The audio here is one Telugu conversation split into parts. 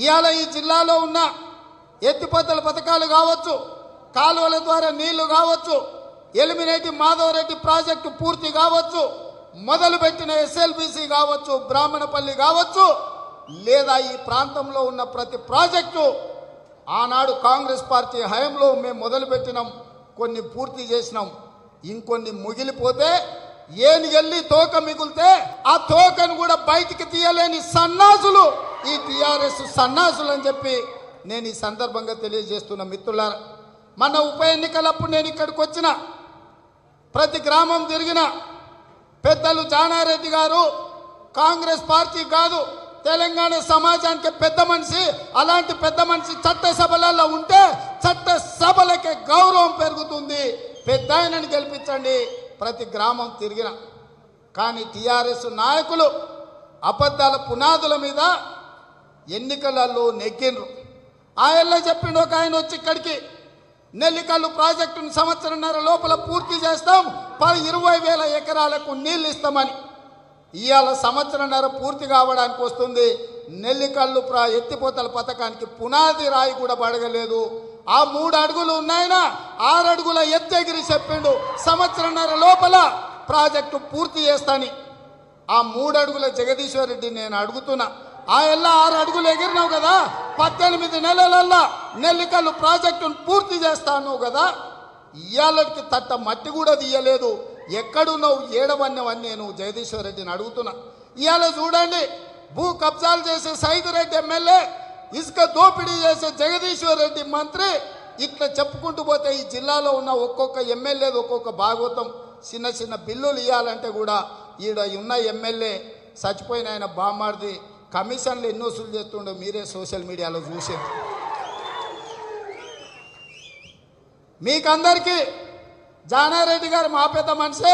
ఇవాళ ఈ జిల్లాలో ఉన్న ఎత్తిపోతల పథకాలు కావచ్చు, కాలువల ద్వారా నీళ్లు కావచ్చు, ఎలిమినేటి మాధవరెడ్డి ప్రాజెక్టు పూర్తి కావచ్చు, మొదలుపెట్టిన ఎస్ఎల్బిసి కావచ్చు, బ్రాహ్మణపల్లి కావచ్చు, లేదా ఈ ప్రాంతంలో ఉన్న ప్రతి ప్రాజెక్టు ఆనాడు కాంగ్రెస్ పార్టీ హయాంలో మేము మొదలుపెట్టినాం, కొన్ని పూర్తి చేసినాం. ఇంకొన్ని ముగిలిపోతే ఏనుగెళ్ళి తోక మిగిలితే ఆ తోకను కూడా బయటికి తీయలేని సన్నాసులు ఈ టీఆర్ఎస్ సన్నాసులు అని చెప్పి నేను ఈ సందర్భంగా తెలియజేస్తున్న మిత్రులారా. మన ఉప ఎన్నికలప్పుడు నేను ఇక్కడికి వచ్చిన ప్రతి గ్రామం తిరిగిన పెద్దలు జానారెడ్డి గారు కాంగ్రెస్ పార్టీ కాదు తెలంగాణ సమాజానికి పెద్ద మనిషి, అలాంటి పెద్ద మనిషి చట్టసభలలో ఉంటే చట్టసభలకే గౌరవం పెరుగుతుంది, పెద్ద ఆయనని గెలిపించండి ప్రతి గ్రామం తిరిగిన. కానీ టీఆర్ఎస్ నాయకులు అబద్ధాల పునాదుల మీద ఎన్నికలలో నెగ్గినరు. ఆయనలో చెప్పిండు ఒక ఆయన వచ్చి ఇక్కడికి నెల్లికల్లు ప్రాజెక్టును సంవత్సరంన్నర లోపల పూర్తి చేస్తాం, 20,000 ఎకరాలకు నీళ్ళు ఇస్తామని. ఇవాళ సంవత్సరంన్నర పూర్తి కావడానికి వస్తుంది. నెల్లికల్లు ఎత్తిపోతల పథకానికి పునాది రాయి కూడా పడగలేదు. ఆ 3 అడుగులు ఉన్నాయన 6 అడుగుల ఎత్తెగిరి చెప్పిండు సంవత్సరంన్నర లోపల ప్రాజెక్టు పూర్తి చేస్తాని. ఆ 3 అడుగుల జగదీశ్వర్ రెడ్డి నేను అడుగుతున్నా, ఆ ఎల్లా 6 అడుగులు ఎగిరినావు కదా, 18 నెలలల్లా నెల్లికల్లు ప్రాజెక్టును పూర్తి చేస్తాను కదా, ఇయ్యాలకి తట్ట మట్టి కూడా తీయలేదు, ఎక్కడున్నావు ఏడవన్నవని నేను జగదీశ్వర్ రెడ్డిని అడుగుతున్నా. ఇవాళ చూడండి, భూ కబ్జాలు చేసే సైదురెడ్డి ఎమ్మెల్యే, ఇసుక దోపిడీ చేసే జగదీశ్వర్ రెడ్డి మంత్రి, ఇట్లా చెప్పుకుంటూ పోతే ఈ జిల్లాలో ఉన్న ఒక్కొక్క ఎమ్మెల్యేది ఒక్కొక్క భాగవతం. చిన్న చిన్న బిల్లులు ఇవ్వాలంటే కూడా ఈడ ఉన్న ఎమ్మెల్యే చచ్చిపోయిన ఆయన బామార్ది కమిషన్లు ఎన్నో వసూలు చేస్తుండే మీరే సోషల్ మీడియాలో చూసేది. మీకందరికీ జానారెడ్డి గారు మా పెద్ద మనిషే,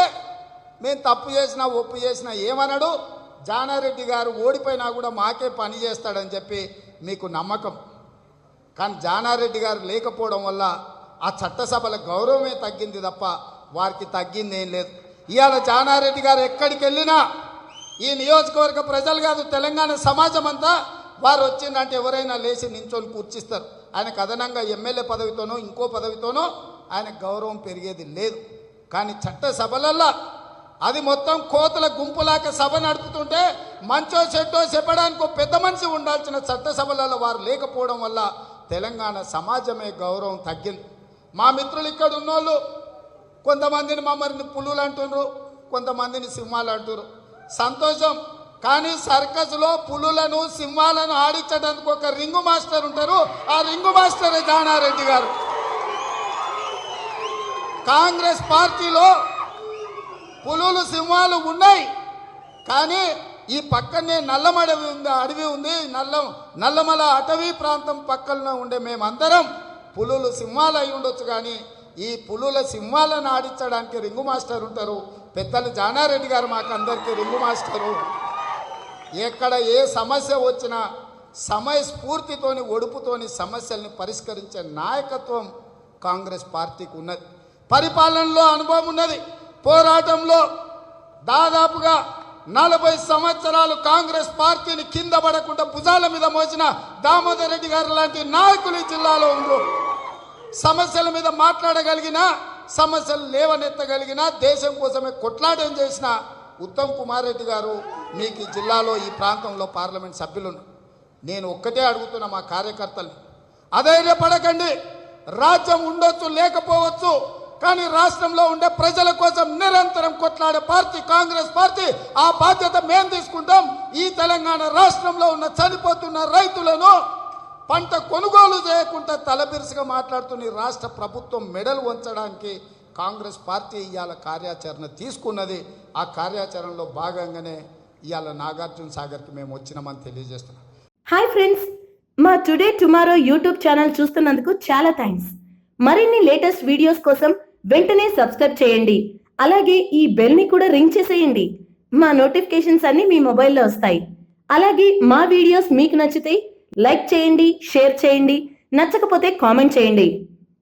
మేము తప్పు చేసినా ఒప్పు చేసినా ఏమన్నాడు, జానారెడ్డి గారు ఓడిపోయినా కూడా మాకే పని చేస్తాడని చెప్పి మీకు నమ్మకం. కానీ జానారెడ్డి గారు లేకపోవడం వల్ల ఆ చట్టసభల గౌరవమే తగ్గింది తప్ప వారికి తగ్గింది ఏం లేదు. ఇవాళ జానారెడ్డి గారు ఎక్కడికి వెళ్ళినా ఈ నియోజకవర్గ ప్రజలు కాదు తెలంగాణ సమాజం అంతా వారు వచ్చిందంటే ఎవరైనా లేచి నించొని కూర్చిస్తారు. ఆయనకు అదనంగా ఎమ్మెల్యే పదవితోనో ఇంకో పదవితోనో ఆయన గౌరవం పెరిగేది లేదు. కానీ చట్టసభలల్లో అది మొత్తం కోతల గుంపులాక సభ నడుపుతుంటే మంచో చెట్టో చెప్పడానికి ఒక పెద్ద మనిషి ఉండాల్సిన చట్టసభలలో వారు లేకపోవడం వల్ల తెలంగాణ సమాజమే గౌరవం తగ్గింది. మా మిత్రులు ఇక్కడ ఉన్నోళ్ళు కొంతమందిని మమ్మల్ని పులులు అంటున్నారు, కొంతమందిని సింహాలు అంటున్నారు. సంతోషం. కానీ సర్కస్లో పులులను సింహాలను ఆడించడానికి ఒక రింగు మాస్టర్ ఉంటారు, ఆ రింగు మాస్టరే జానారెడ్డి గారు. కాంగ్రెస్ పార్టీలో పులులు సింహాలు ఉన్నాయి, కానీ ఈ పక్కనే అడవి ఉంది, నల్లమల అటవీ ప్రాంతం పక్కన ఉండే మేమందరం పులులు సింహాలు అయి ఉండొచ్చు, కానీ ఈ పులుల సింహాలను ఆడించడానికి రింగు మాస్టర్ ఉంటారు. పెద్దలు జానారెడ్డి గారు మాకు అందరికీ రింగు మాస్టరు. ఎక్కడ ఏ సమస్య వచ్చినా సమయస్ఫూర్తితోని ఒడుపుతోని సమస్యల్ని పరిష్కరించే నాయకత్వం కాంగ్రెస్ పార్టీకి ఉన్నది. పరిపాలనలో అనుభవం ఉన్నది. పోరాటంలో దాదాపుగా 40 సంవత్సరాలు కాంగ్రెస్ పార్టీని కింద పడకుండా భుజాల మీద మోసిన దామోదర్ రెడ్డి గారు లాంటి నాయకులు ఈ జిల్లాలో ఉన్నారు. సమస్యల మీద మాట్లాడగలిగిన, సమస్యలు లేవనెత్తగలిగిన, దేశం కోసమే కొట్లాటం చేసిన ఉత్తమ్ కుమార్ రెడ్డి గారు మీకు ఈ జిల్లాలో ఈ ప్రాంతంలో పార్లమెంట్ సభ్యులు. నేను ఒక్కటే అడుగుతున్నా మా కార్యకర్తలు, అధైర్యపడకండి. రాజ్యం ఉండొచ్చు లేకపోవచ్చు, కానీ రాష్ట్రంలో ఉండే ప్రజల కోసం నిరంతరం కొట్లాడే పార్టీ కాంగ్రెస్ పార్టీ. ఆ బాధ్యత మేము తీసుకుంటాం. ఈ తెలంగాణ రాష్ట్రంలో ఉన్న చనిపోతున్న రైతులను పంట కొనుగోలు చేయకుండా తలబిరుసుగా మాట్లాడుతున్న రాష్ట్ర ప్రభుత్వం మెడలు వంచడానికి కాంగ్రెస్ పార్టీ ఇవాళ కార్యాచరణ తీసుకున్నది. ఆ కార్యాచరణలో భాగంగానే ఇవాళ నాగార్జున సాగర్కి మేము వచ్చినామని తెలియజేస్తున్నాం. హాయ్ ఫ్రెండ్స్, మా టుడే టుమారో యూట్యూబ్ ఛానల్ చూస్తున్నందుకు చాలా థ్యాంక్స్. మరిన్ని లేటెస్ట్ వీడియోస్ కోసం వెంటనే సబ్స్క్రైబ్ చేయండి. అలాగే ఈ బెల్ ని కూడా రింగ్ చేసేయండి. మా నోటిఫికేషన్స్ అన్ని మీ మొబైల్లో వస్తాయి. అలాగే మా వీడియోస్ మీకు నచ్చితే లైక్ చేయండి, షేర్ చేయండి, నచ్చకపోతే కామెంట్ చేయండి.